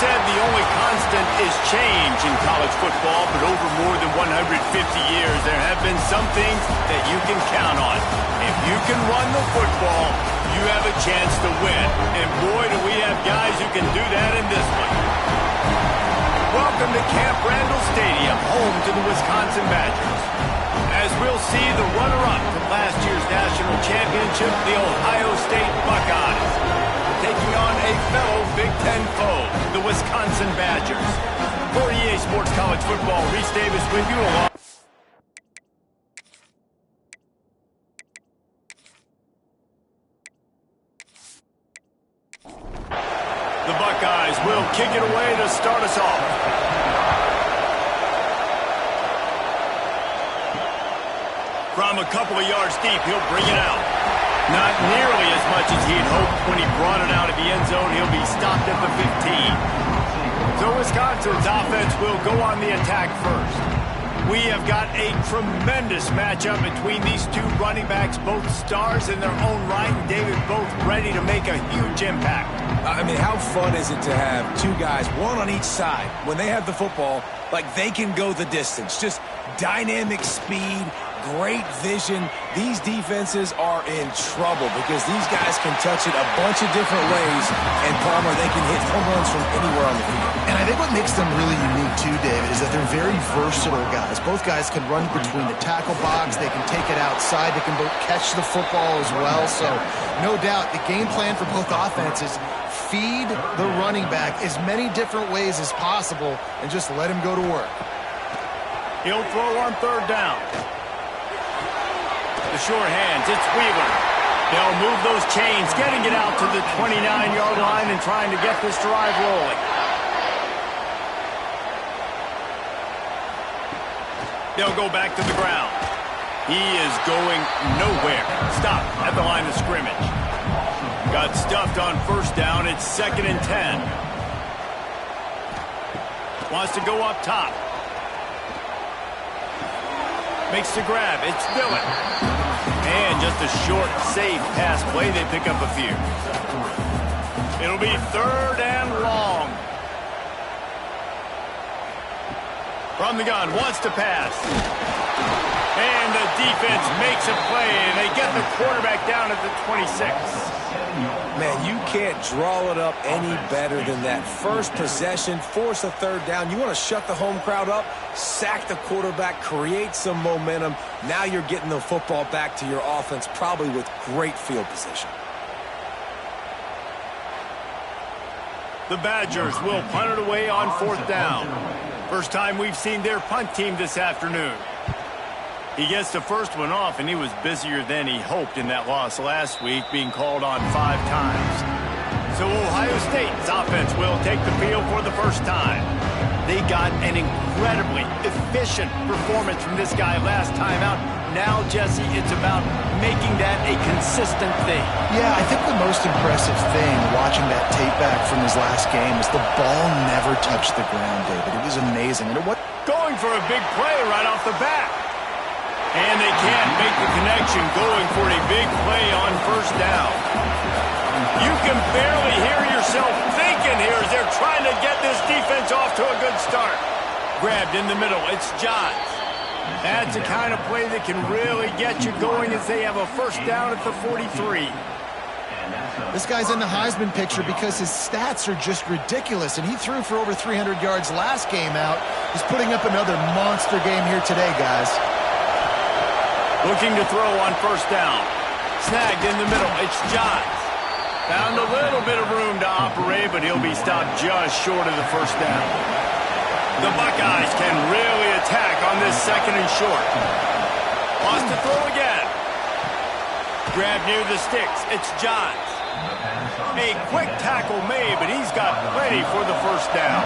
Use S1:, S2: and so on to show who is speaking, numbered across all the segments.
S1: said the only constant is change in college football, but over more than 150 years, there have been some things that you can count on. If you can run the football, you have a chance to win. And boy, do we have guys who can do that in this one. Welcome to Camp Randall Stadium, home to the Wisconsin Badgers. As we'll see the runner-up from last year's national championship, the Ohio State Buckeyes, taking on a fellow Big Ten foe, the Wisconsin Badgers. For EA Sports College Football, Reese Davis with you along. The Buckeyes will kick it away to start us off. From a couple of yards deep, he'll bring it out. Not nearly as much as he'd hoped when he brought it out of the end zone. He'll be stopped at the 15. So Wisconsin's offense will go on the attack first. We have got a tremendous matchup between these two running backs, both stars in their own right, and David, both ready to make a huge impact.
S2: I mean, how fun is it to have two guys, one on each side, when they have the football, like they can go the distance. Just dynamic speed, great vision. These defenses are in trouble because these guys can touch it a bunch of different ways, and Palmer, they can hit home runs from anywhere on the field.
S3: And I think what makes them really unique too, David, is that they're very versatile guys. Both guys can run between the tackle box. They can take it outside. They can both catch the football as well. So no doubt the game plan for both offenses, feed the running back as many different ways as possible and just let him go to work.
S1: He'll throw on third down. The short hands, it's Wheeler. They'll move those chains, getting it out to the 29-yard line and trying to get this drive rolling. They'll go back to the ground. He is going nowhere. Stop at the line of scrimmage. Got stuffed on first down. It's 2nd and 10. Wants to go up top. Makes the grab. It's Dillon. And just a short, safe pass play. They pick up a few. It'll be 3rd and long. From the gun, wants to pass. And the defense makes a play, and they get the quarterback down at the 26.
S2: Man, you can't draw it up any better than that. First possession, force a third down. You want to shut the home crowd up, sack the quarterback, create some momentum. Now you're getting the football back to your offense, probably with great field position.
S1: The Badgers will punt it away on 4th down. First time we've seen their punt team this afternoon. He gets the first one off, and he was busier than he hoped in that loss last week, being called on 5 times. So Ohio State's offense will take the field for the first time. They got an incredibly efficient performance from this guy last time out. Now, Jesse, it's about making that a consistent thing.
S3: Yeah, I think the most impressive thing watching that tape back from his last game is the ball never touched the ground, David. It was amazing. And what?
S1: Going for a big play right off the bat. And they can't make the connection, going for a big play on first down. You can barely hear yourself thinking here as they're trying to get this defense off to a good start. Grabbed in the middle, it's Johns. That's the kind of play that can really get you going as they have a first down at the 43.
S3: This guy's in the Heisman picture because his stats are just ridiculous, and he threw for over 300 yards last game out. He's putting up another monster game here today, guys.
S1: Looking to throw on first down. Snagged in the middle. It's Johns. Found a little bit of room to operate, but he'll be stopped just short of the first down. The Buckeyes can really attack on this 2nd and short. Wants to throw again. Grab near the sticks. It's Johns. A quick tackle made, but he's got plenty for the first down.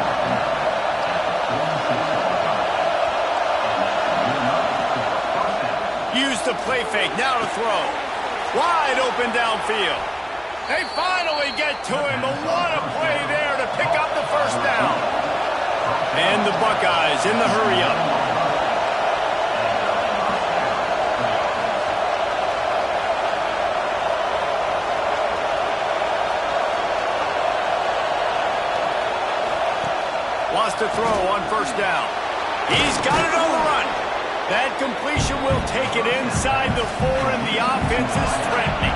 S1: Use the play fake, now to throw. Wide open downfield. They finally get to him, but what a play there to pick up the first down. And the Buckeyes in the hurry-up. first down. He's got it on the run. That completion will take it inside the 4, and the offense is threatening.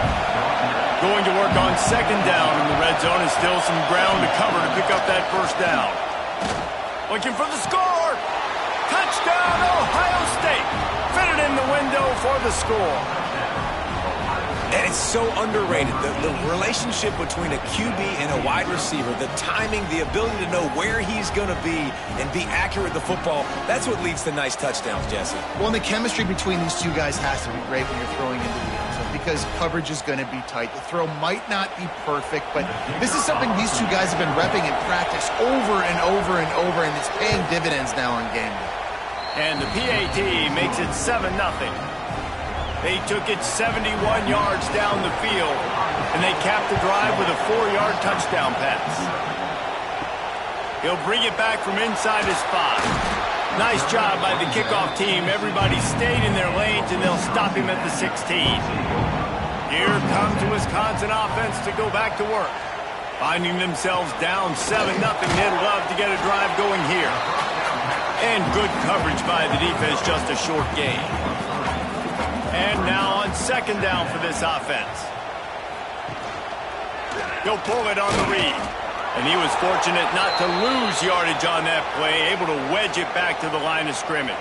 S1: Going to work on second down in the red zone, and still some ground to cover to pick up that first down. Looking for the score. Touchdown, Ohio State. Fitted in the window for the score.
S2: And it's so underrated, the relationship between a QB and a wide receiver, the timing, the ability to know where he's going to be and be accurate with the football, that's what leads to nice touchdowns, Jesse.
S3: Well, and the chemistry between these two guys has to be great when you're throwing into the end zone because coverage is going to be tight. The throw might not be perfect, but this is something these two guys have been repping in practice over and over and over, and it's paying dividends now on game day.
S1: And the PAT makes it 7-0. They took it 71 yards down the field, and they capped the drive with a 4-yard touchdown pass. He'll bring it back from inside his 5. Nice job by the kickoff team. Everybody stayed in their lanes, and they'll stop him at the 16. Here comes the Wisconsin offense to go back to work. Finding themselves down 7-0, they'd love to get a drive going here. And good coverage by the defense, just a short gain. And now on second down for this offense. He'll pull it on the read. And he was fortunate not to lose yardage on that play, able to wedge it back to the line of scrimmage.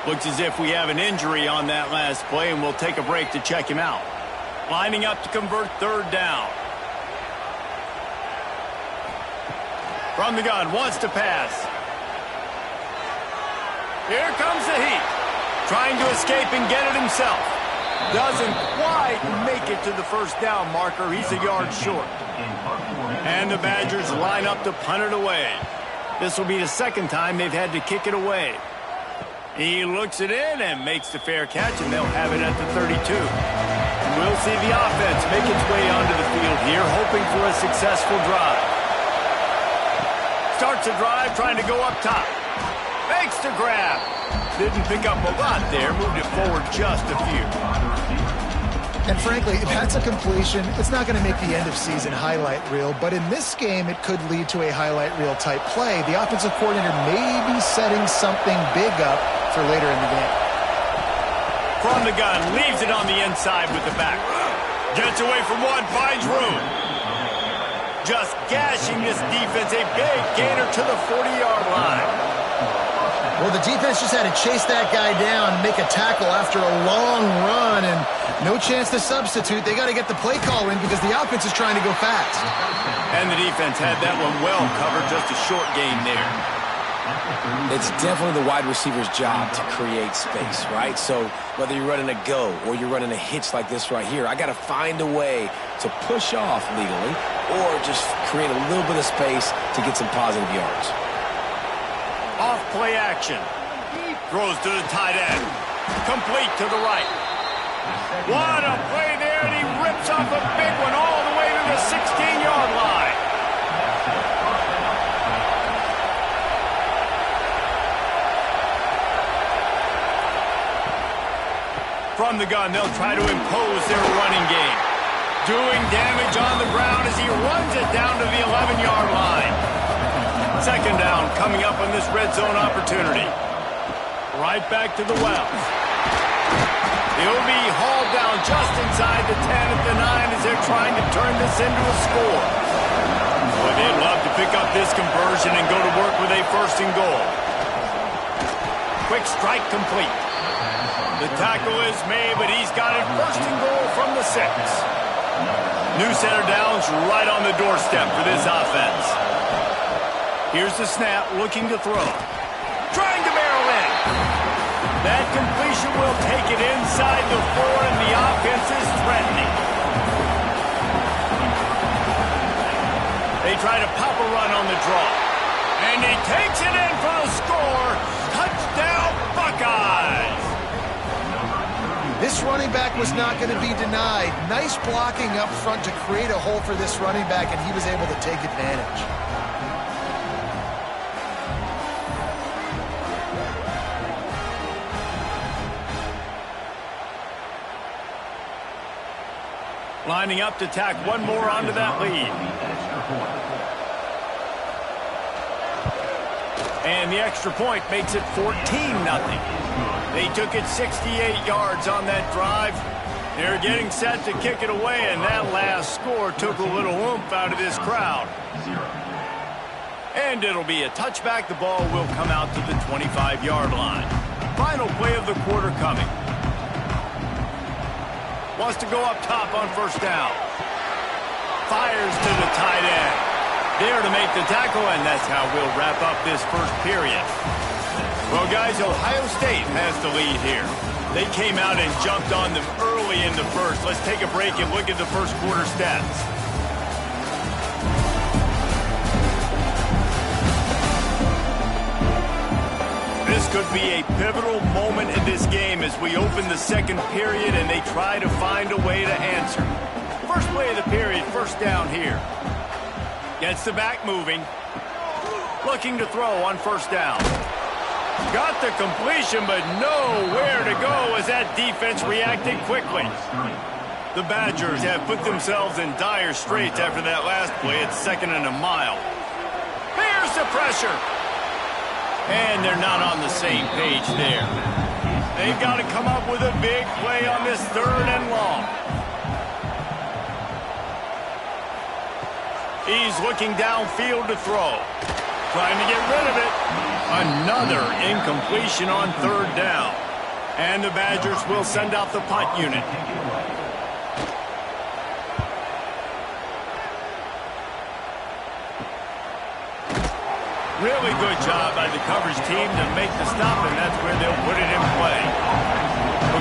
S1: Looks as if we have an injury on that last play, and we'll take a break to check him out. Lining up to convert third down. From the gun, wants to pass. Here comes the heat. Trying to escape and get it himself. Doesn't quite make it to the first down marker. He's a yard short. And the Badgers line up to punt it away. This will be the second time they've had to kick it away. He looks it in and makes the fair catch, and they'll have it at the 32. We'll see the offense make its way onto the field here, hoping for a successful drive. Starts a drive trying to go up top. Makes the grab. Didn't pick up a lot there. Moved it forward just a few.
S3: And frankly, if that's a completion, it's not going to make the end-of-season highlight reel. But in this game, it could lead to a highlight reel type play. The offensive coordinator may be setting something big up for later in the game.
S1: From the gun, leaves it on the inside with the back. Gets away from one, finds room. Just gashing this defense. A big gainer to the 40-yard line.
S3: Well, the defense just had to chase that guy down, make a tackle after a long run, and no chance to substitute. They got to get the play call in because the offense is trying to go fast.
S1: And the defense had that one well covered, just a short gain there.
S2: It's definitely the wide receiver's job to create space, right? So whether you're running a go or you're running a hitch like this right here, I got to find a way to push off legally or just create a little bit of space to get some positive yards.
S1: Off play action. Throws to the tight end. Complete to the right. What a play there, and he rips off a big one all the way to the 16-yard line. From the gun, they'll try to impose their running game. Doing damage on the ground as he runs it down to the 11-yard line. Second down coming up on this red zone opportunity. Right back to the well. He'll be hauled down just inside the 10 at the 9 as they're trying to turn this into a score. Boy, they'd love to pick up this conversion and go to work with a first and goal. Quick strike complete. The tackle is made, but he's got it first and goal from the 6. New set of downs right on the doorstep for this offense. Here's the snap, looking to throw. Trying to barrel in. That completion will take it inside the 4, and the offense is threatening. They try to pop a run on the draw. And he takes it in for the score. Touchdown, Buckeyes!
S3: This running back was not going to be denied. Nice blocking up front to create a hole for this running back, and he was able to take advantage.
S1: Lining up to tack one more onto that lead. And the extra point makes it 14-0. They took it 68 yards on that drive. They're getting set to kick it away, and that last score took a little oomph out of this crowd. And it'll be a touchback. The ball will come out to the 25-yard line. Final play of the quarter coming. Wants to go up top on first down. Fires to the tight end. There to make the tackle, and that's how we'll wrap up this first period. Well, guys, Ohio State has the lead here. They came out and jumped on them early in the first. Let's take a break and look at the first quarter stats. This could be a pivotal moment in this game as we open the second period and they try to find a way to answer. First play of the period, first down here. Gets the back moving. Looking to throw on first down. Got the completion, but nowhere to go as that defense reacted quickly. The Badgers have put themselves in dire straits after that last play. It's 2nd and a mile. Here's the pressure. And they're not on the same page there. They've got to come up with a big play on this 3rd and long. He's looking downfield to throw. Trying to get rid of it. Another incompletion on 3rd down. And the Badgers will send out the punt unit. Really good job by the coverage team to make the stop, and that's where they'll put it in play.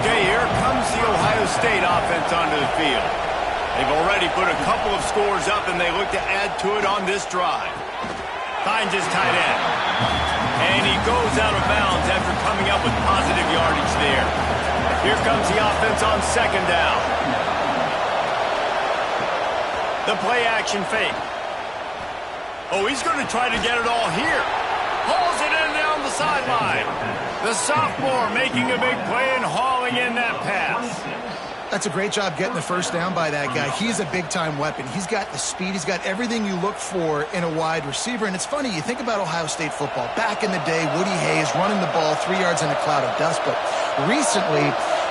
S1: Okay, here comes the Ohio State offense onto the field. They've already put a couple of scores up, and they look to add to it on this drive. Finds his tight end. And he goes out of bounds after coming up with positive yardage there. Here comes the offense on 2nd down. The play action fake. Oh, he's going to try to get it all here. Hauls it in down the sideline. The sophomore making a big play and hauling in that pass.
S3: That's a great job getting the first down by that guy. He's a big-time weapon. He's got the speed. He's got everything you look for in a wide receiver. And it's funny, you think about Ohio State football. Back in the day, Woody Hayes running the ball 3 yards in a cloud of dust. But recently,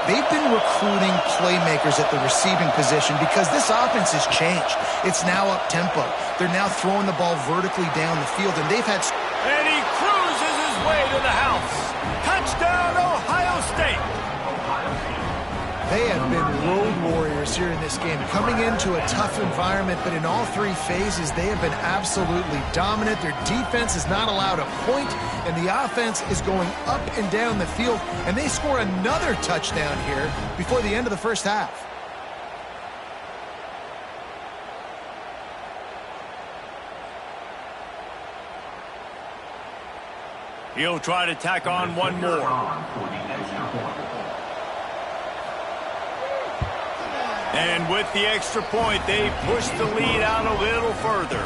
S3: they've been recruiting playmakers at the receiving position because this offense has changed. It's now up-tempo. They're now throwing the ball vertically down the field, and they've had...
S1: And he cruises his way to the house. Touchdown, Ohio State.
S3: They have been road warriors here in this game, coming into a tough environment, but in all 3 phases, they have been absolutely dominant. Their defense is not allowed a point, and the offense is going up and down the field, and they score another touchdown here before the end of the first half.
S1: He'll try to tack on one more. And with the extra point, they push the lead out a little further.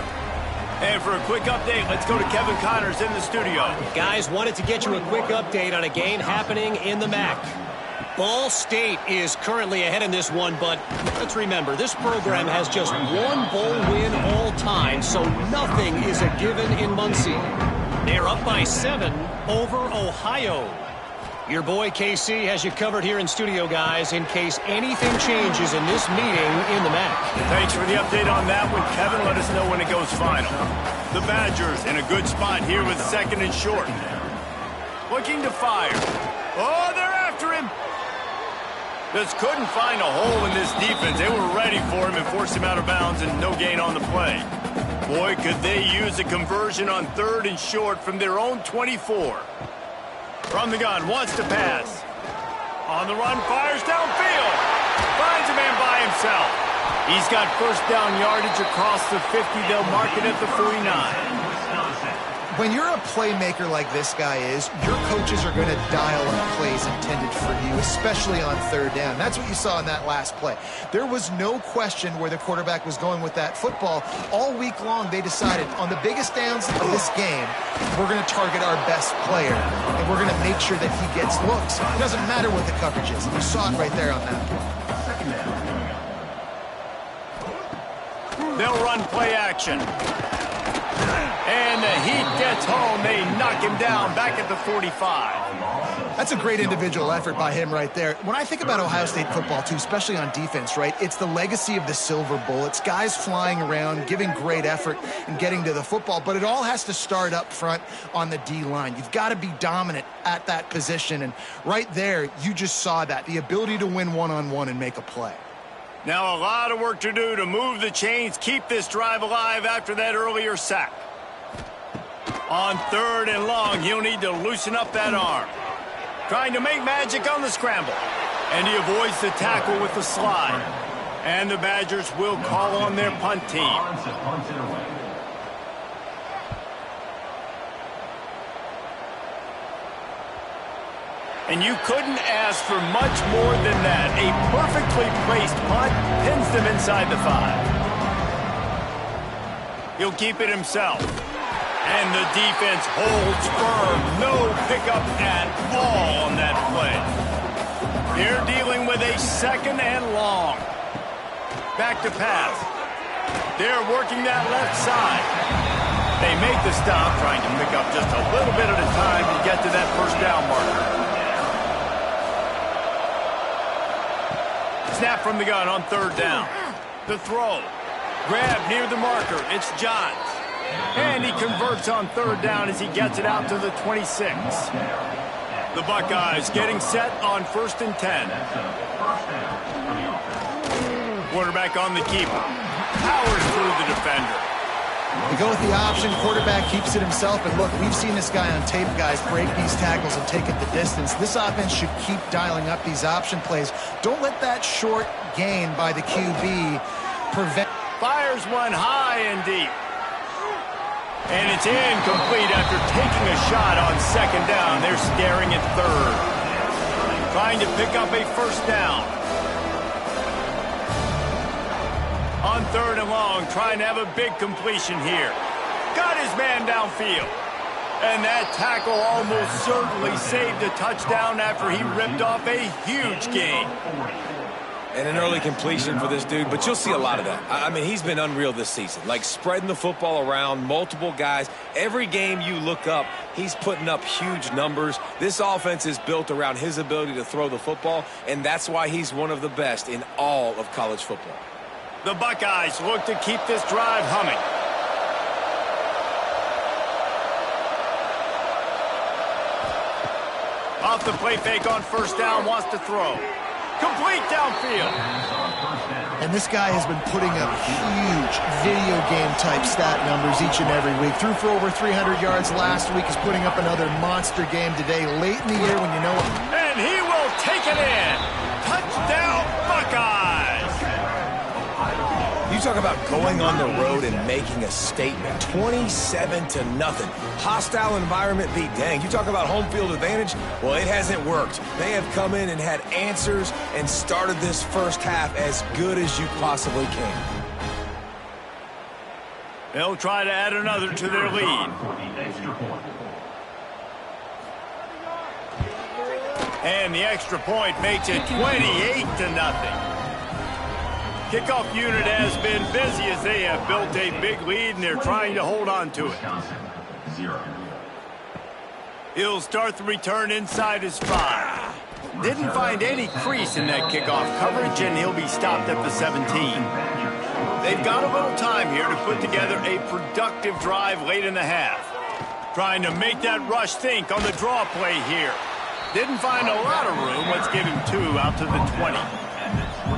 S1: And for a quick update, let's go to Kevin Connors in the studio.
S4: Guys, wanted to get you a quick update on a game happening in the MAC. Ball State is currently ahead in this one, but let's remember, this program has just one bowl win all time, so nothing is a given in Muncie. They're up by 7 over Ohio. Your boy KC has you covered here in studio, guys, in case anything changes in this meeting in the MAC.
S1: Thanks for the update on that one, Kevin. Let us know when it goes final. The Badgers in a good spot here with 2nd and short. Looking to fire. Oh, they're after him. Just couldn't find a hole in this defense. They were ready for him and forced him out of bounds, and no gain on the play. Boy, could they use a conversion on 3rd and short from their own 24. From the gun, wants to pass. On the run, fires downfield. Finds a man by himself. He's got first down yardage across the 50. They'll mark it at the 49.
S3: When you're a playmaker like this guy is, your coaches are going to dial up plays intended for you, especially on 3rd down. That's what you saw in that last play. There was no question where the quarterback was going with that football. All week long, they decided on the biggest downs of this game, we're going to target our best player, and we're going to make sure that he gets looks. It doesn't matter what the coverage is. You saw it right there on that play.
S1: They'll run play action. And the heat gets home. They knock him down back at the 45.
S3: That's a great individual effort by him right there. When I think about Ohio State football, too, especially on defense, right, it's the legacy of the Silver Bullets, guys flying around, giving great effort and getting to the football, but it all has to start up front on the D-line. You've got to be dominant at that position, and right there, you just saw that, the ability to win one-on-one and make a play.
S1: Now a lot of work to do to move the chains, keep this drive alive after that earlier sack. On 3rd and long, he'll need to loosen up that arm. Trying to make magic on the scramble. And he avoids the tackle with the slide. And the Badgers will call on their punt team. And you couldn't ask for much more than that. A perfectly placed punt pins them inside the 5. He'll keep it himself. And the defense holds firm. No pickup at all on that play. They're dealing with a 2nd and long. Back to pass. They're working that left side. They make the stop, trying to pick up just a little bit at a time to get to that first down marker. Snap from the gun on 3rd down. The throw. Grab near the marker. It's Johns. And he converts on 3rd down as he gets it out to the 26. The Buckeyes getting set on 1st and 10. Quarterback on the keeper. Powers through the defender.
S3: They go with the option. Quarterback keeps it himself. And look, we've seen this guy on tape, guys, break these tackles and take it the distance. This offense should keep dialing up these option plays. Don't let that short gain by the QB prevent.
S1: Fires one high and deep. And it's incomplete after taking a shot on 2nd down. They're staring at 3rd. Trying to pick up a 1st down. On 3rd and long, trying to have a big completion here. Got his man downfield. And that tackle almost certainly saved a touchdown after he ripped off a huge gain.
S2: And an early completion for this dude, but you'll see a lot of that. I mean, he's been unreal this season, like spreading the football around, multiple guys. Every game you look up, he's putting up huge numbers. This offense is built around his ability to throw the football, and that's why he's one of the best in all of college football.
S1: The Buckeyes look to keep this drive humming. Off the play fake on 1st down, wants to throw. Complete downfield.
S3: And this guy has been putting up huge video game type stat numbers each and every week. Threw for over 300 yards last week. He's putting up another monster game today, late in the year when you know it.
S1: And he will take it in. Touchdown, Buckeyes.
S2: You talk about going on the road and making a statement. 27-0. Hostile environment be danged. You talk about home field advantage. Well, it hasn't worked. They have come in and had answers and started this first half as good as you possibly can.
S1: They'll try to add another to their lead. And the extra point makes it 28-0. Kickoff unit has been busy as they have built a big lead and they're trying to hold on to it. He'll start the return inside his 5. Didn't find any crease in that kickoff coverage and he'll be stopped at the 17. They've got a little time here to put together a productive drive late in the half. Trying to make that rush think on the draw play here. Didn't find a lot of room. Let's give him 2 out to the 20.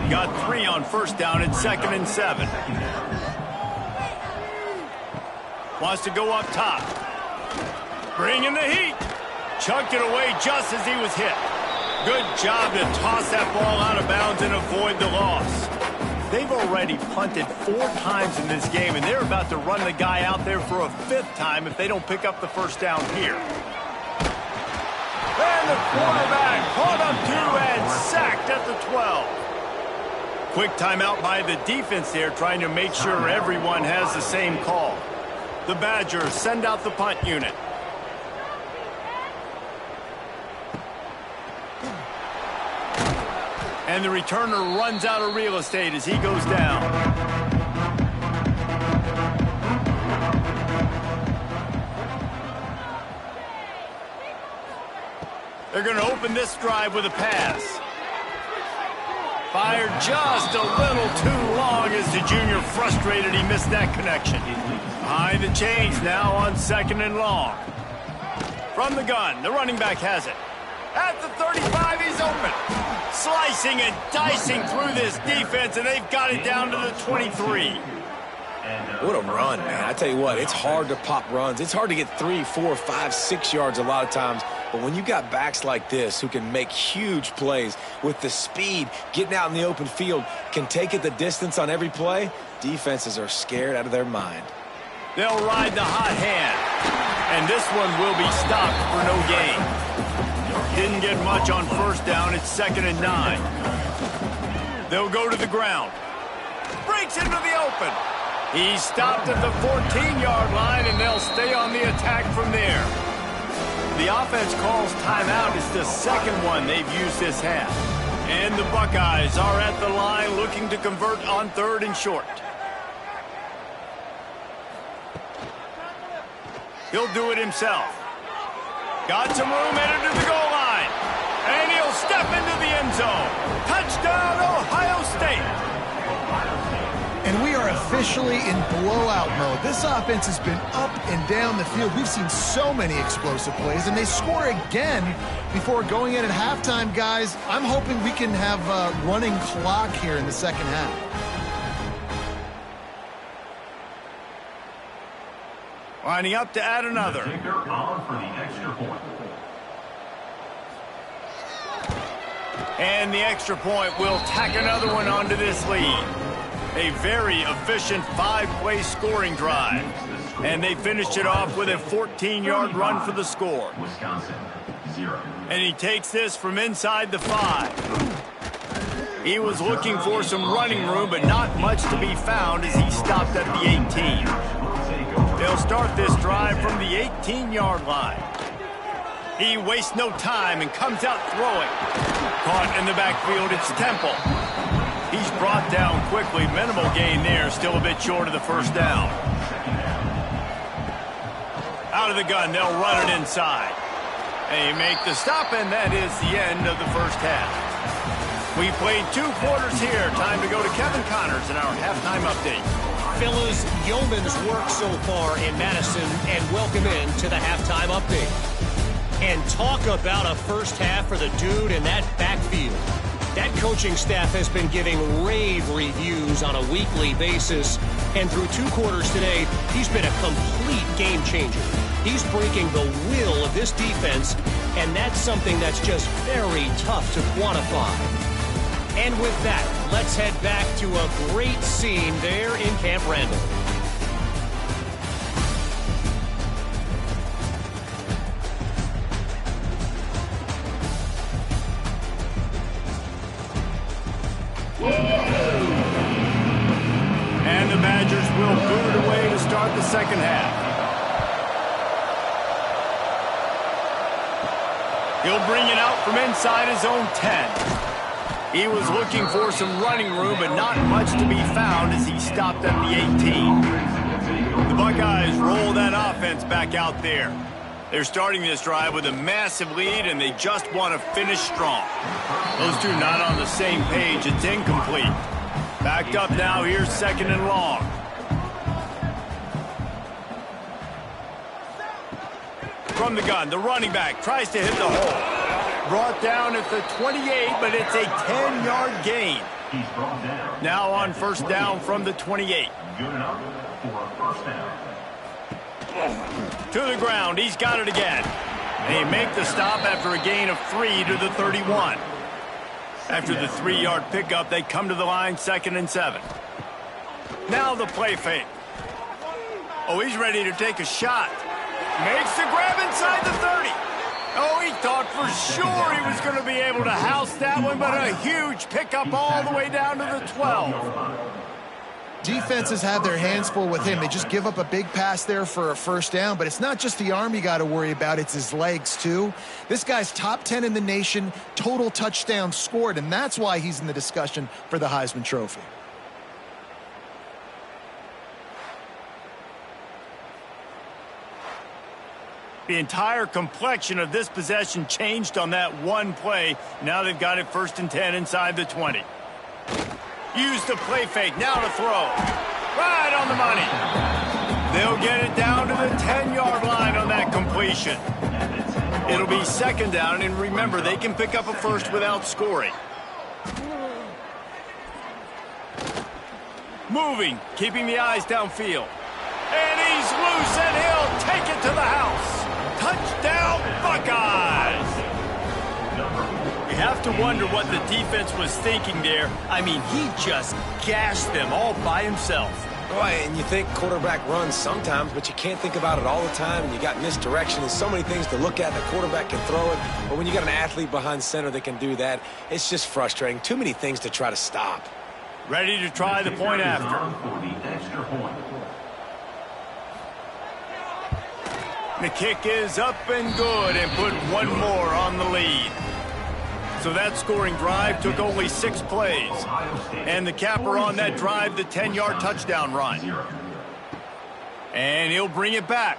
S1: Got 3 on 1st down and 2nd and 7. Wants to go up top. Bringing the heat. Chucked it away just as he was hit. Good job to toss that ball out of bounds and avoid the loss. They've already punted 4 times in this game, and they're about to run the guy out there for a 5th time if they don't pick up the 1st down here. And the quarterback caught up 2 and sacked at the 12. Quick timeout by the defense there, trying to make sure everyone has the same call. The Badgers send out the punt unit. And the returner runs out of real estate as he goes down. They're going to open this drive with a pass. Fired just a little too long as the junior frustrated he missed that connection. Behind the chains now on 2nd and long. From the gun, the running back has it. At the 35, he's open. Slicing and dicing through this defense, and they've got it down to the 23.
S2: What a run, man. I tell you what, it's hard to pop runs. It's hard to get 3, 4, 5, 6 yards a lot of times. But when you got backs like this who can make huge plays with the speed, getting out in the open field, can take it the distance on every play, defenses are scared out of their mind.
S1: They'll ride the hot hand. And this one will be stopped for no gain. Didn't get much on 1st down. It's 2nd and 9. They'll go to the ground. Breaks into the open. He's stopped at the 14-yard line, and they'll stay on the attack from there. The offense calls timeout. It's the 2nd one they've used this half. And the Buckeyes are at the line looking to convert on 3rd and short. He'll do it himself. Got some room headed to the goal line. And he'll step into the end zone. Touchdown, Ohio State.
S3: And we are officially in blowout mode. This offense has been up and down the field. We've seen so many explosive plays, and they score again before going in at halftime, guys. I'm hoping we can have a running clock here in the 2nd half.
S1: Lining up to add another. And the extra point will tack another one onto this lead. A very efficient 5-play scoring drive. And they finished it off with a 14-yard run for the score. And he takes this from inside the 5. He was looking for some running room, but not much to be found as he stopped at the 18. They'll start this drive from the 18-yard line. He wastes no time and comes out throwing. Caught in the backfield, it's Temple. He's brought down quickly. Minimal gain there, still a bit short of the 1st down. Out of the gun, they'll run it inside. They make the stop, and that is the end of the 1st half. We played 2 quarters here. Time to go to Kevin Connors in our halftime update.
S4: Fellas, yeoman's work so far in Madison, and welcome in to the halftime update. And talk about a 1st half for the dude in that backfield. That coaching staff has been giving rave reviews on a weekly basis, and through 2 quarters today, he's been a complete game changer. He's breaking the will of this defense, and that's something that's just very tough to quantify. And with that, let's head back to a great scene there in Camp Randall.
S1: And the Badgers will boot it away to start the 2nd half. He'll bring it out from inside his own 10. He was looking for some running room, but not much to be found as he stopped at the 18. The Buckeyes roll that offense back out there. They're starting this drive with a massive lead, and they just want to finish strong. Those two not on the same page. It's incomplete. Backed up now. Here's 2nd and long. From the gun, the running back tries to hit the hole. Brought down at the 28, but it's a 10-yard gain. Now on 1st down from the 28. Good enough for a 1st down. To the ground, he's got it again. They make the stop after a gain of 3 to the 31. After the 3-yard pickup, they come to the line, 2nd and 7. Now the play fake. Oh, he's ready to take a shot. Makes the grab inside the 30. Oh, he thought for sure he was going to be able to house that one, but a huge pickup all the way down to the 12.
S3: Defenses have their hands full with him. They just give up a big pass there for a 1st down, but it's not just the arm you got to worry about, it's his legs too. This guy's top 10 in the nation, total touchdowns scored, and that's why he's in the discussion for the Heisman Trophy.
S1: The entire complexion of this possession changed on that one play. Now they've got it 1st and 10 inside the 20. Use the play fake. Now to throw. Right on the money. They'll get it down to the 10-yard line on that completion. It'll be 2nd down, and remember, they can pick up a first without scoring. Moving, keeping the eyes downfield. And he's loose, and he'll take it to the house. Touchdown, Buckeyes! You have to wonder what the defense was thinking there. I mean, he just gashed them all by himself.
S2: Right, and you think quarterback runs sometimes, but you can't think about it all the time, and you got misdirection and so many things to look at. The quarterback can throw it, but when you got an athlete behind center that can do that, it's just frustrating. Too many things to try to stop.
S1: Ready to try the point after. The kick is up and good, and put one more on the lead. So that scoring drive took only 6 plays. And the capper on that drive, the 10-yard touchdown run. And he'll bring it back.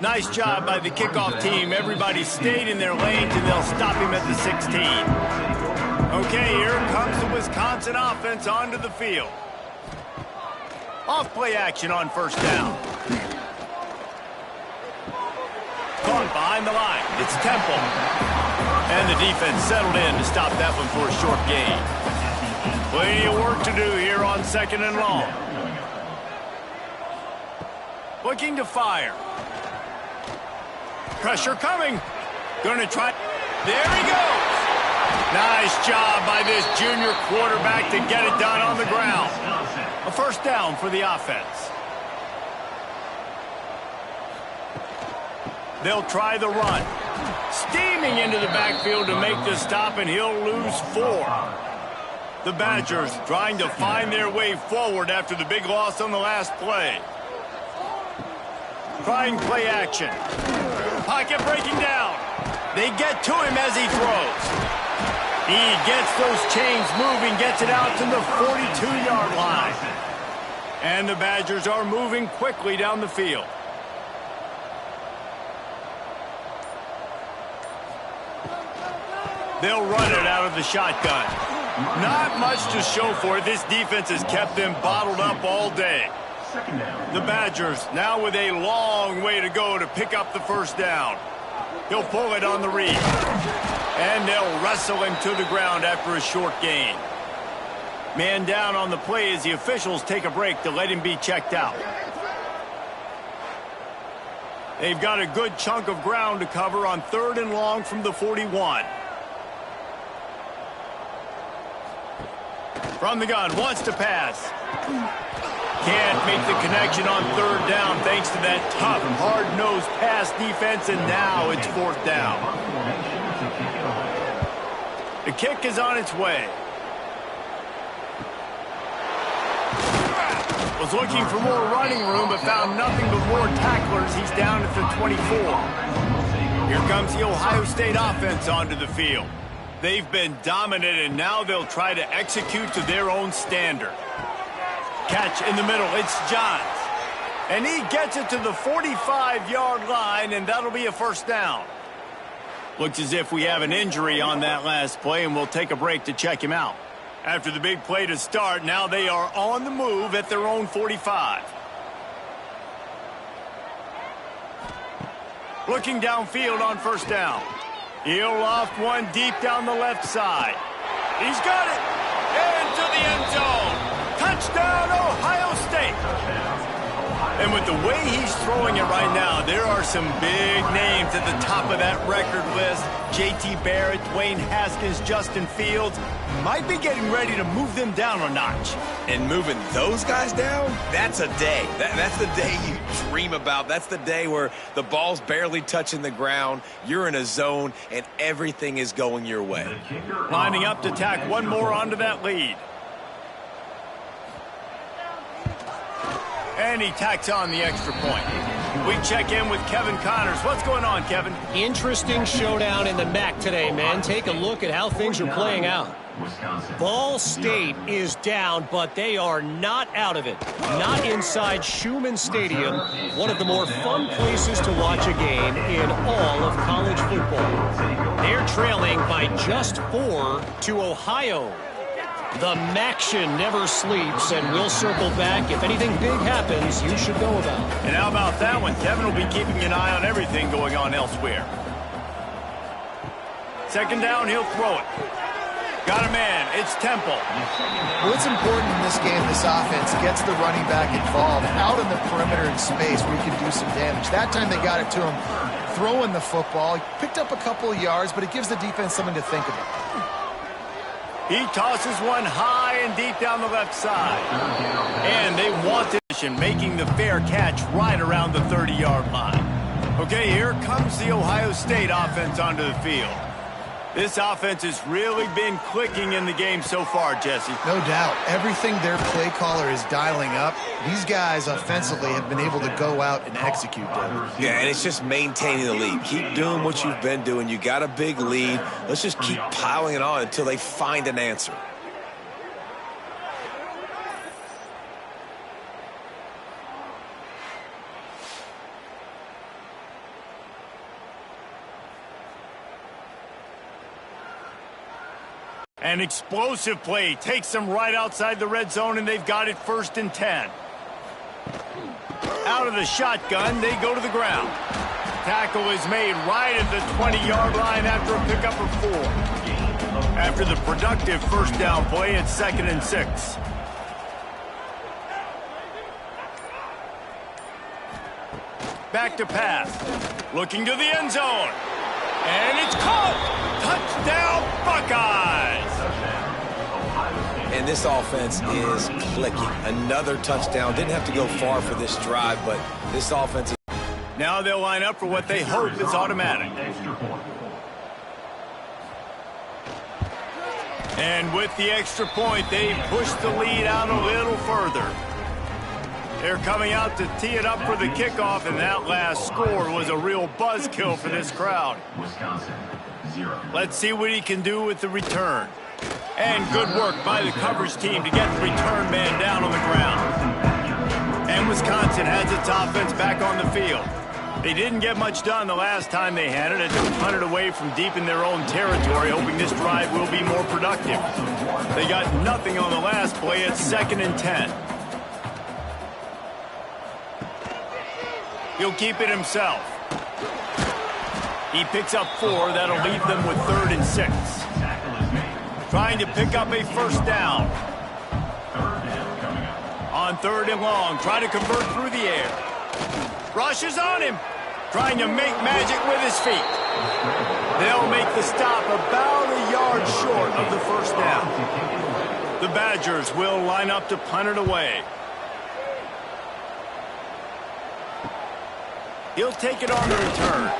S1: Nice job by the kickoff team. Everybody stayed in their lanes, and they'll stop him at the 16. Okay, here comes the Wisconsin offense onto the field. Off-play action on 1st down. Caught behind the line. It's Temple. And the defense settled in to stop that one for a short gain. Plenty of work to do here on 2nd and long. Looking to fire. Pressure coming. Going to try. There he goes. Nice job by this junior quarterback to get it done on the ground. A 1st down for the offense. They'll try the run. Steaming into the backfield to make the stop, and he'll lose 4. The Badgers trying to find their way forward after the big loss on the last play. Trying play action. Pocket breaking down. They get to him as he throws. He gets those chains moving, gets it out to the 42-yard line. And the Badgers are moving quickly down the field. They'll run it out of the shotgun. Not much to show for it. This defense has kept them bottled up all day. The Badgers now with a long way to go to pick up the 1st down. He'll pull it on the read. And they'll wrestle him to the ground after a short gain. Man down on the play as the officials take a break to let him be checked out. They've got a good chunk of ground to cover on 3rd and long from the 41. From the gun, wants to pass. Can't make the connection on 3rd down thanks to that tough, hard-nosed pass defense, and now it's 4th down. The kick is on its way. Was looking for more running room, but found nothing but more tacklers. He's down at the 24. Here comes the Ohio State offense onto the field. They've been dominant, and now they'll try to execute to their own standard. Catch in the middle. It's Johns. And he gets it to the 45-yard line, and that'll be a 1st down. Looks as if we have an injury on that last play, and we'll take a break to check him out. After the big play to start, now they are on the move at their own 45. Looking downfield on 1st down. He'll loft one deep down the left side. He's got it. Into the end zone. Touchdown, Ohio State. And with the way he's throwing it right now, there are some big names at the top of that record list. J.T. Barrett, Dwayne Haskins, Justin Fields. Might be getting ready to move them down a notch.
S2: And moving those guys down, that's a day. That's the day you dream about. That's the day where the ball's barely touching the ground, you're in a zone, and everything is going your way.
S1: Lining up to tack one more onto that lead. And he tacks on the extra point. We check in with Kevin Connors. What's going on, Kevin?
S4: Interesting showdown in the MAC today, man. Take a look at how things are playing out. Ball State is down, but they are not out of it. Not inside Schumann Stadium, one of the more fun places to watch a game in all of college football. They're trailing by just 4 to Ohio. The Maction never sleeps, and we'll circle back. If anything big happens, you should know about it.
S1: And how about that one? Kevin will be keeping an eye on everything going on elsewhere. Second down, he'll throw it. Got a man. It's Temple.
S3: What's important in this game, this offense gets the running back involved out in the perimeter in space where he can do some damage. That time they got it to him throwing the football. He picked up a couple of yards, but it gives the defense something to think about.
S1: He tosses one high and deep down the left side. And they want it, making the fair catch right around the 30-yard line. Okay, here comes the Ohio State offense onto the field. This offense has really been clicking in the game so far, Jesse.
S3: No doubt. Everything their play caller is dialing up, these guys offensively have been able to go out and execute them.
S2: Yeah, and it's just maintaining the lead. Keep doing what you've been doing. You got a big lead. Let's just keep piling it on until they find an answer.
S1: An explosive play takes them right outside the red zone, and they've got it 1st and 10. Out of the shotgun, they go to the ground. Tackle is made right at the 20-yard line after a pickup of 4. After the productive first down play, it's 2nd and 6. Back to pass. Looking to the end zone. And it's caught! Touchdown, Buckeyes!
S2: And this offense is clicking. Another touchdown. Didn't have to go far for this drive, but this offense is...
S1: Now they'll line up for what they hope is automatic. And with the extra point, they push the lead out a little further. They're coming out to tee it up for the kickoff, and that last score was a real buzzkill for this crowd. Let's see what he can do with the return. And good work by the coverage team to get the return man down on the ground. And Wisconsin has its offense back on the field. They didn't get much done the last time they had it, and they punted away from deep in their own territory, hoping this drive will be more productive. They got nothing on the last play. It's 2nd and 10. He'll keep it himself. He picks up 4. That'll leave them with 3rd and 6. Trying to pick up a first down. On 3rd and long, trying to convert through the air. Rush is on him. Trying to make magic with his feet. They'll make the stop about a yard short of the first down. The Badgers will line up to punt it away. He'll take it on the return.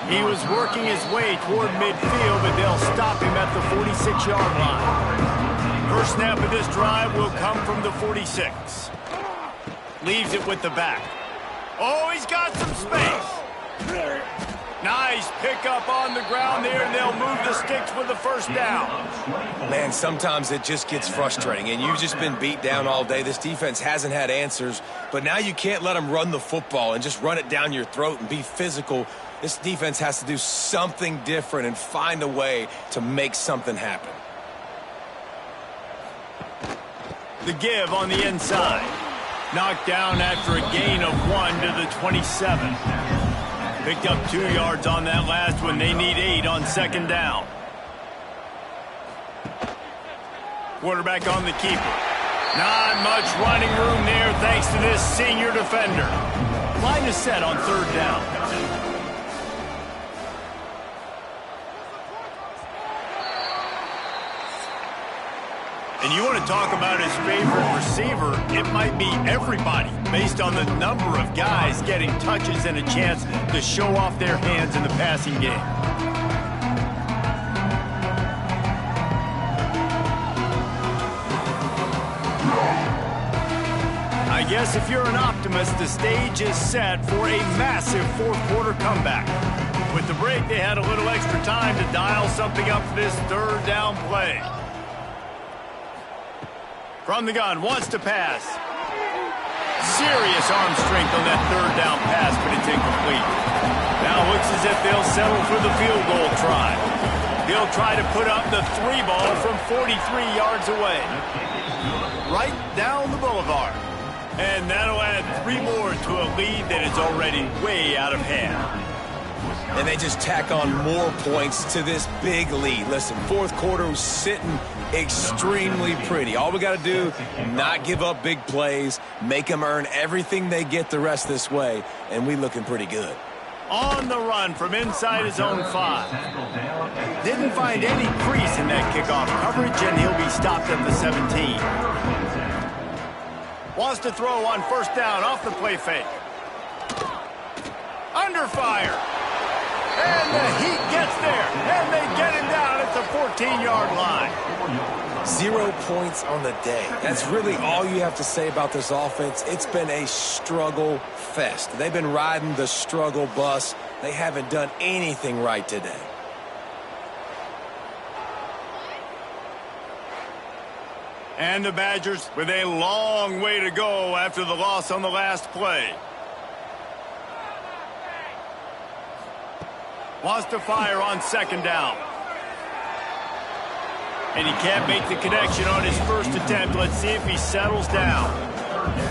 S1: He was working his way toward midfield, but they'll stop him at the 46-yard line. First snap of this drive will come from the 46. Leaves it with the back. Oh, he's got some space. Nice pickup on the ground there, and they'll move the sticks with the first down.
S2: Man, sometimes it just gets frustrating, and you've just been beat down all day. This defense hasn't had answers, but now you can't let them run the football and just run it down your throat and be physical. This defense has to do something different and find a way to make something happen.
S1: The give on the inside. Knocked down after a gain of 1 to the 27. Picked up 2 yards on that last one. They need 8 on 2nd down. Quarterback on the keeper. Not much running room there thanks to this senior defender. Line is set on 3rd down. And you want to talk about his favorite receiver, it might be everybody, based on the number of guys getting touches and a chance to show off their hands in the passing game. I guess if you're an optimist, the stage is set for a massive fourth-quarter comeback. With the break, they had a little extra time to dial something up for this 3rd down play. From the gun, wants to pass. Serious arm strength on that third down pass, but it's incomplete. Now it looks as if they'll settle for the field goal try. They'll try to put up the 3 ball from 43 yards away. Right down the boulevard. And that'll add 3 more to a lead that is already way out of hand.
S2: And they just tack on more points to this big lead. Listen, fourth quarter was sitting extremely pretty. All we got to do, not give up big plays, make them earn everything they get the rest this way, and we looking pretty good.
S1: On the run from inside his own 5. Didn't find any crease in that kickoff coverage, and he'll be stopped at the 17. Wants to throw on first down off the play fake. Under fire. And the Heat gets there, and they get him down at the 14-yard line.
S2: 0 points on the day. That's really all you have to say about this offense. It's been a struggle fest. They've been riding the struggle bus. They haven't done anything right today.
S1: And the Badgers with a long way to go after the loss on the last play. Wants to fire on second down. And he can't make the connection on his first attempt. Let's see if he settles down.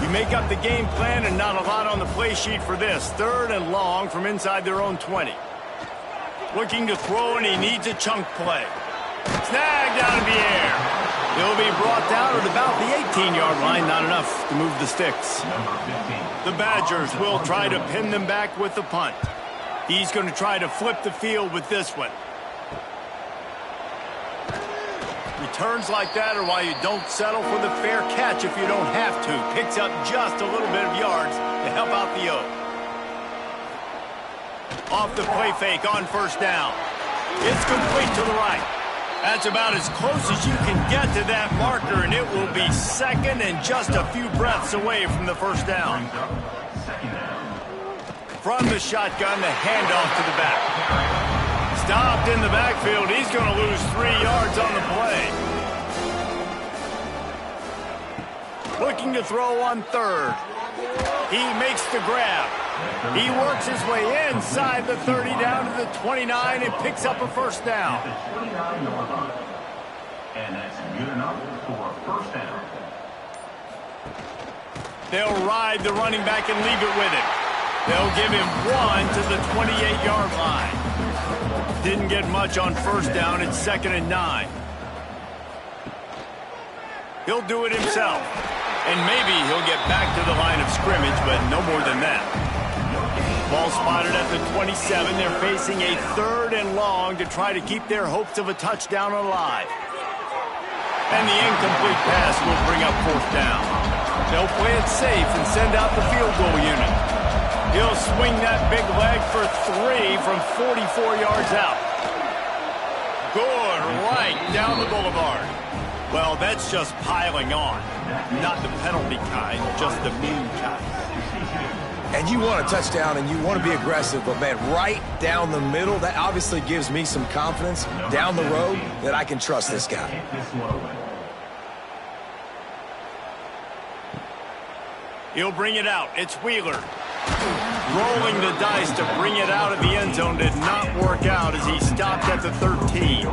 S1: You make up the game plan and not a lot on the play sheet for this. 3rd and long from inside their own 20. Looking to throw, and he needs a chunk play. Snagged out of the air. He'll be brought down at about the 18-yard line. Not enough to move the sticks. The Badgers will try to pin them back with the punt. He's going to try to flip the field with this one. Returns like that are why you don't settle for the fair catch if you don't have to. Picks up just a little bit of yards to help out the Oak. Off the play fake on first down. It's complete to the right. That's about as close as you can get to that marker, and it will be second and just a few breaths away from the first down. From the shotgun, the handoff to the back. Stopped in the backfield. He's going to lose 3 yards on the play. Looking to throw on 3rd. He makes the grab. He works his way inside the 30 down to the 29 and picks up a first down.
S5: And that's good enough for a first down.
S1: They'll ride the running back and leave it with him. They'll give him 1 to the 28-yard line. Didn't get much on first down. It's 2nd and 9. He'll do it himself. And maybe he'll get back to the line of scrimmage, but no more than that. Ball spotted at the 27. They're facing a 3rd and long to try to keep their hopes of a touchdown alive. And the incomplete pass will bring up 4th down. They'll play it safe and send out the field goal unit. He'll swing that big leg for 3 from 44 yards out. Good, right down the boulevard. Well, that's just piling on. Not the penalty kind, just the mean kind.
S2: And you want a touchdown and you want to be aggressive, but man, right down the middle, that obviously gives me some confidence down the road that I can trust this guy.
S1: He'll bring it out. It's Wheeler. Rolling the dice to bring it out of the end zone did not work out as he stopped at the 13.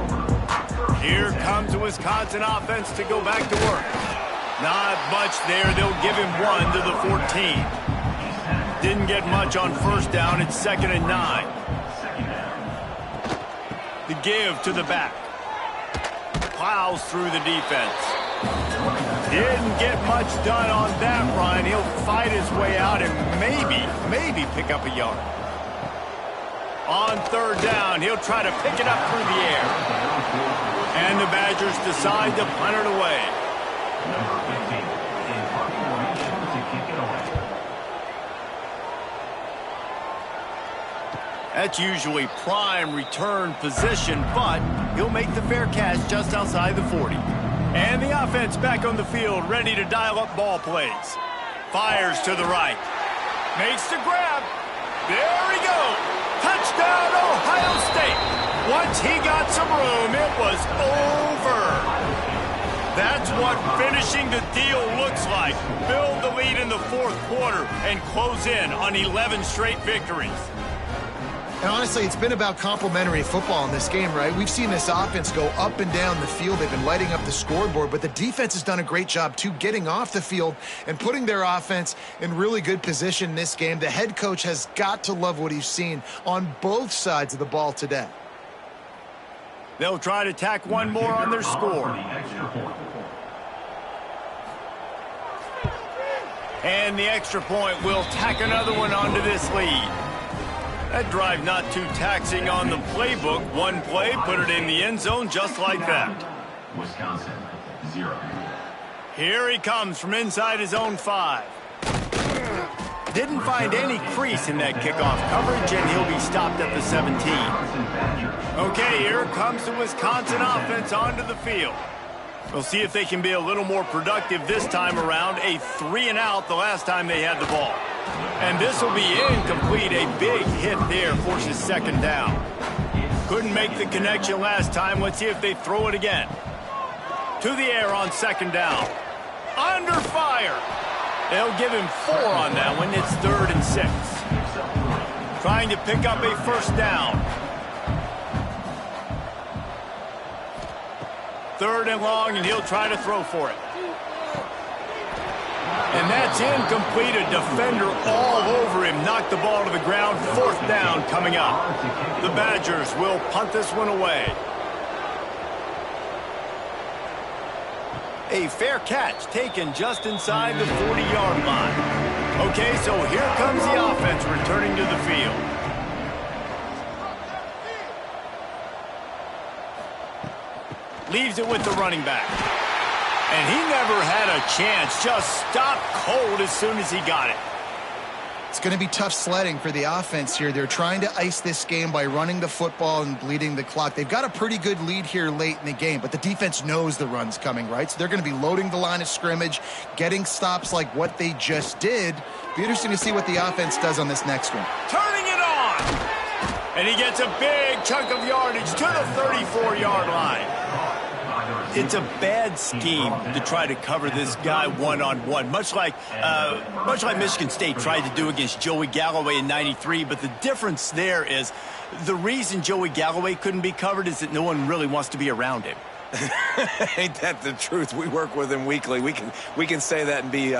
S1: Here comes the Wisconsin offense to go back to work. Not much there. They'll give him 1 to the 14. Didn't get much on first down. It's 2nd and 9. The give to the back. Plows through the defense. Didn't get much done on that run. He'll fight his way out and maybe pick up a yard. On 3rd down, he'll try to pick it up through the air. And the Badgers decide to punt it away. That's usually prime return position, but he'll make the fair catch just outside the 40. And the offense back on the field, ready to dial up ball plays. Fires to the right. Makes the grab. There we go. Touchdown, Ohio State. Once he got some room, it was over. That's what finishing the deal looks like. Build the lead in the fourth quarter and close in on 11 straight victories.
S3: And honestly, it's been about complementary football in this game, right? We've seen this offense go up and down the field. They've been lighting up the scoreboard, but the defense has done a great job, too, getting off the field and putting their offense in really good position in this game. The head coach has got to love what he's seen on both sides of the ball today.
S1: They'll try to tack one more on their score. And the extra point will tack another one onto this lead. That drive not too taxing on the playbook. One play, put it in the end zone just like that.
S5: Wisconsin, 0.
S1: Here he comes from inside his own 5. Didn't find any crease in that kickoff coverage, and he'll be stopped at the 17. Okay, here comes the Wisconsin offense onto the field. We'll see if they can be a little more productive this time around. A 3-and-out the last time they had the ball. And this will be incomplete. A big hit there forces second down. Couldn't make the connection last time. Let's see if they throw it again. To the air on second down. Under fire. They'll give him 4 on that one. It's 3rd and 6. Trying to pick up a first down. 3rd and long, and he'll try to throw for it. And that's incomplete. A defender all over him. Knocked the ball to the ground. 4th down coming up. The Badgers will punt this one away. A fair catch taken just inside the 40-yard line. Okay, so here comes the offense returning to the field. Leaves it with the running back. And he never had a chance. Just stopped cold as soon as he got it.
S3: It's going to be tough sledding for the offense here. They're trying to ice this game by running the football and bleeding the clock. They've got a pretty good lead here late in the game, but the defense knows the run's coming, right? So they're going to be loading the line of scrimmage, getting stops like what they just did. Be interesting to see what the offense does on this next one.
S1: Turning it on! And he gets a big chunk of yardage to the 34-yard line. It's a bad scheme to try to cover this guy one-on-one, much like Michigan State tried to do against Joey Galloway in '93. But the difference there is the reason Joey Galloway couldn't be covered is that no one really wants to be around him.
S2: Ain't that the truth? We work with him weekly. We can say that and be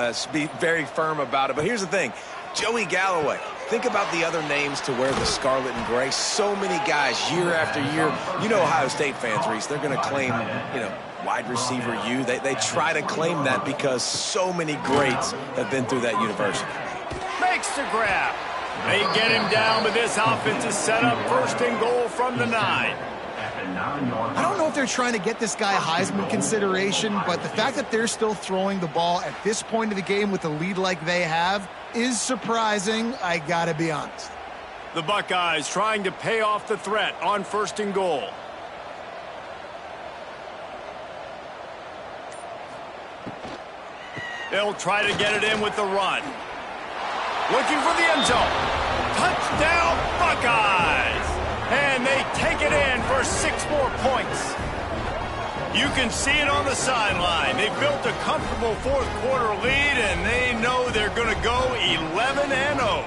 S2: very firm about it. But here's the thing. Joey Galloway. Think about the other names to wear the scarlet and gray. So many guys year after year. You know Ohio State fans, Reese. They're going to claim, wide receiver U. They try to claim that because so many greats have been through that university.
S1: Makes the grab. They get him down, but this offense is set up 1st and goal from the 9.
S3: I don't know if they're trying to get this guy Heisman consideration, but the fact that they're still throwing the ball at this point of the game with a lead like they have is surprising, I gotta be honest.
S1: The Buckeyes trying to pay off the threat on 1st and goal. They'll try to get it in with the run. Looking for the end zone. Touchdown, Buckeyes! And they take it in for 6 more points. You can see it on the sideline. They built a comfortable 4th quarter lead, and they know they're going to go 11-0.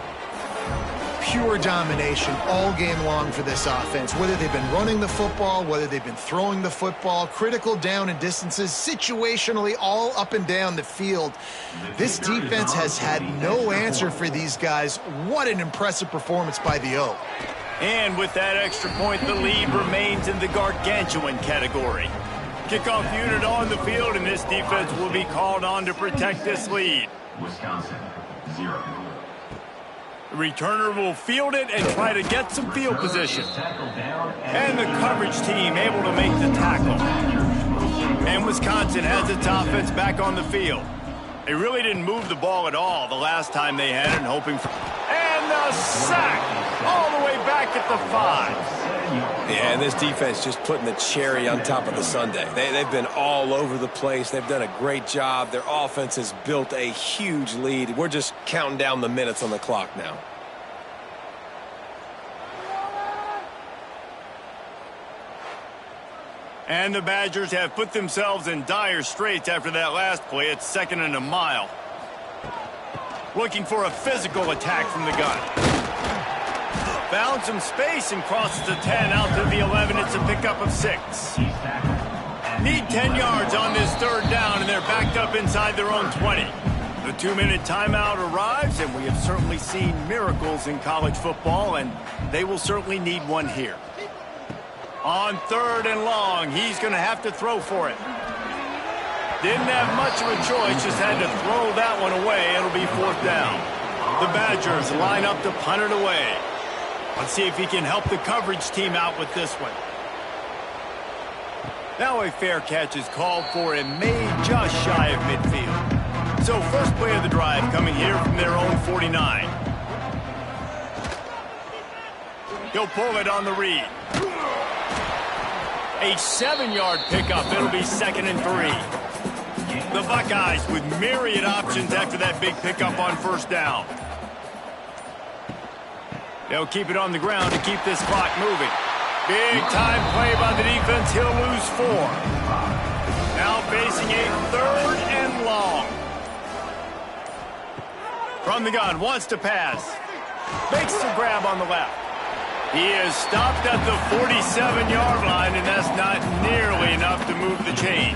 S3: Pure domination all game long for this offense. Whether they've been running the football, whether they've been throwing the football, critical down and distances, situationally all up and down the field. This defense has had no answer for these guys. What an impressive performance by the O.
S1: And with that extra point, the lead remains in the gargantuan category. Kickoff unit on the field, and this defense will be called on to protect this lead.
S5: Wisconsin, 0.
S1: The returner will field it and try to get some field position. And the coverage team able to make the tackle. And Wisconsin has its offense back on the field. They really didn't move the ball at all the last time they had it, hoping for... And the sack all the way back at the 5.
S2: Yeah, and this defense just putting the cherry on top of the sundae. They've been all over the place. They've done a great job. Their offense has built a huge lead. We're just counting down the minutes on the clock now.
S1: And the Badgers have put themselves in dire straits after that last play. It's 2nd and a mile. Looking for a physical attack from the gun. Found some space and crosses the 10 out to the 11. It's a pickup of 6. Need 10 yards on this 3rd down, and they're backed up inside their own 20. The 2-minute timeout arrives, and we have certainly seen miracles in college football, and they will certainly need one here. On 3rd and long, he's going to have to throw for it. Didn't have much of a choice, just had to throw that one away. It'll be 4th down. The Badgers line up to punt it away. Let's see if he can help the coverage team out with this one. Now a fair catch is called for and made just shy of midfield. So first play of the drive coming here from their own 49. He'll pull it on the read. A 7-yard pickup. It'll be 2nd and 3. The Buckeyes with myriad options after that big pickup on 1st down. They'll keep it on the ground to keep this clock moving. Big time play by the defense. He'll lose 4. Now facing a 3rd and long. From the gun, wants to pass. Makes the grab on the left. He is stopped at the 47-yard line, and that's not nearly enough to move the chains.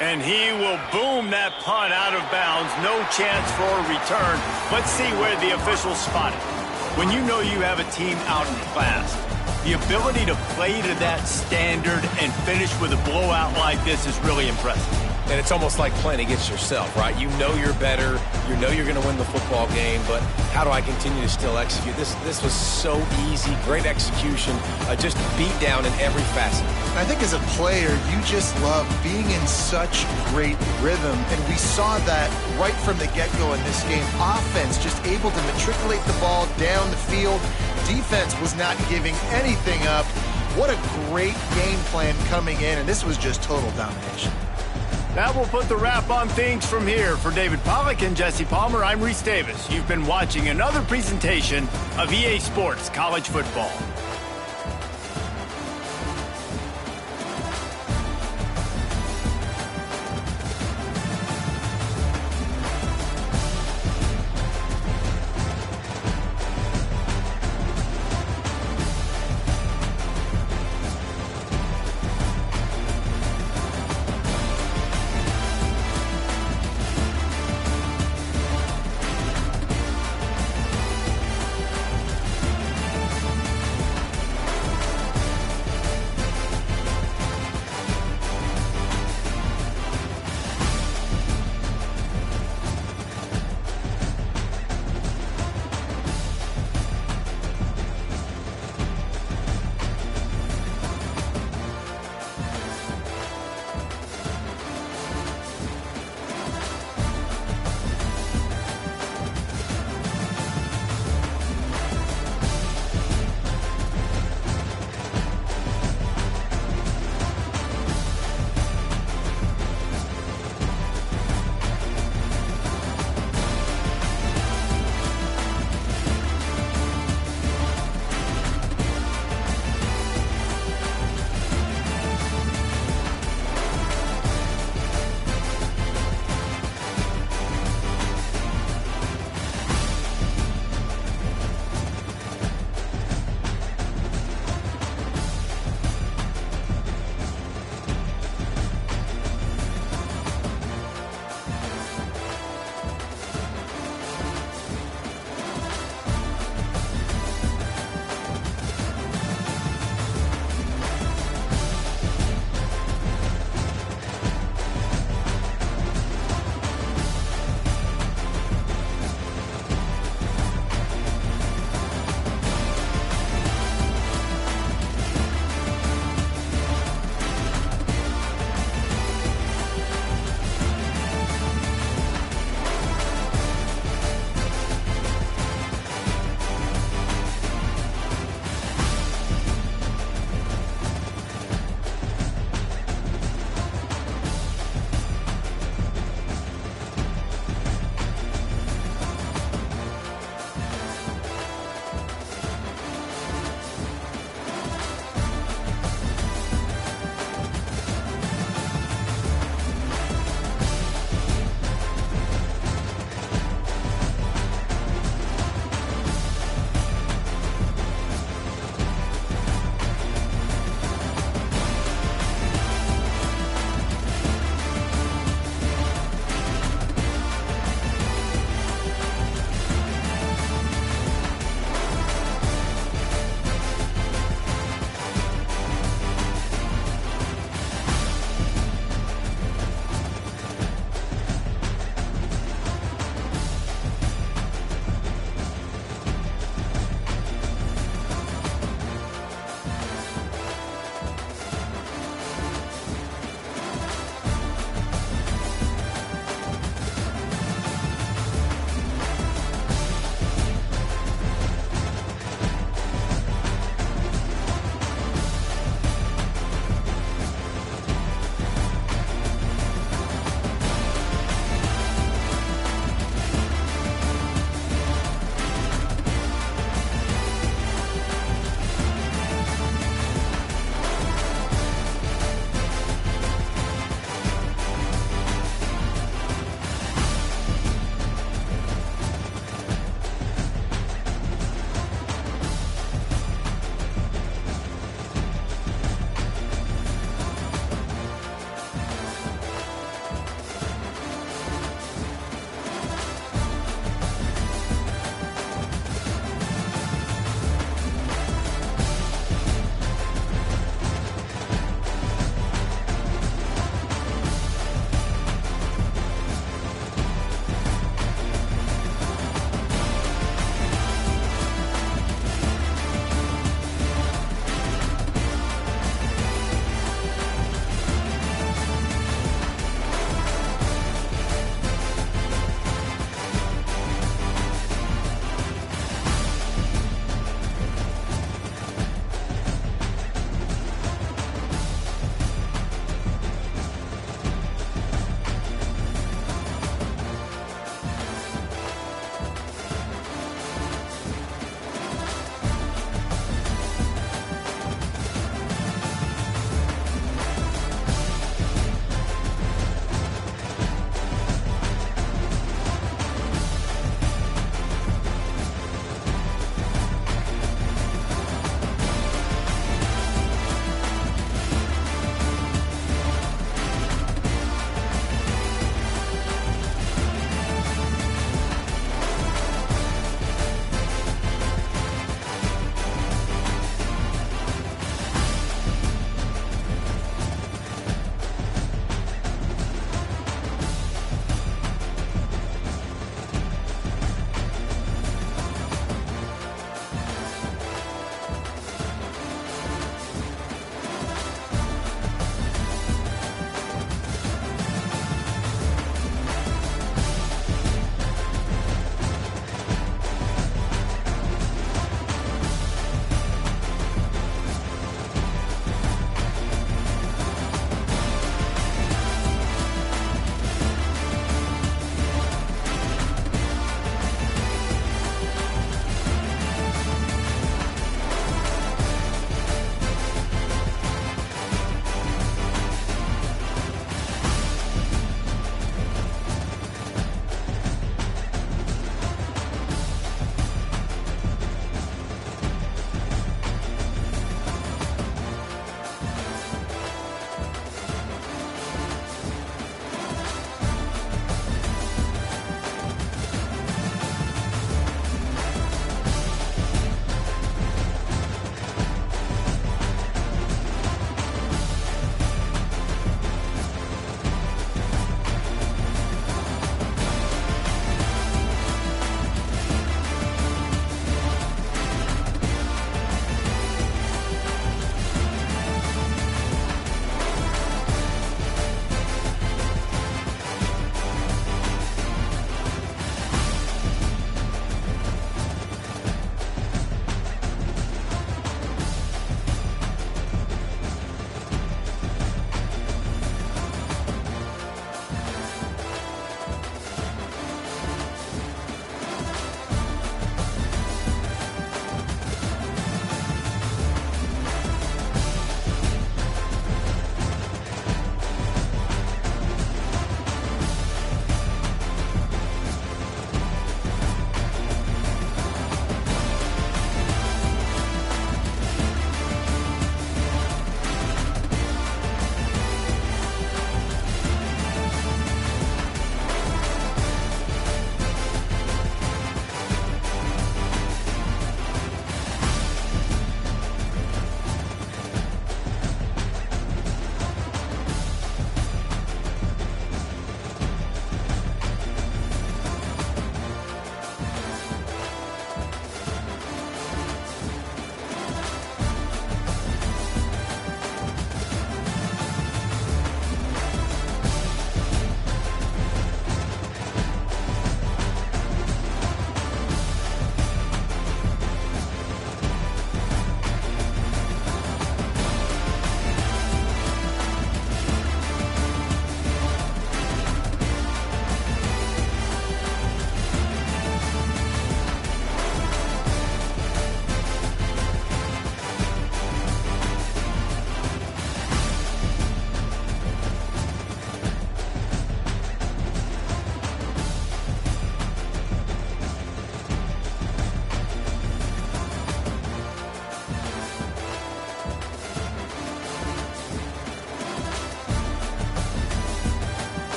S1: And he will boom that punt out of bounds. No chance for a return. Let's see where the officials spot it. When you know you have a team out in class, the ability to play to that standard and finish with a blowout like this is really impressive.
S2: And it's almost like playing against yourself, right? You know you're better. You know you're going to win the football game, but how do I continue to still execute? This was so easy. Great execution. Just beat down in every facet.
S3: I think as a player, you just love being in such great rhythm, and we saw that right from the get-go in this game. Offense just able to matriculate the ball down the field. Defense was not giving anything up. What a great game plan coming in, and this was just total domination.
S1: That will put the wrap on things from here. For David Pollack and Jesse Palmer, I'm Reese Davis. You've been watching another presentation of EA Sports College Football.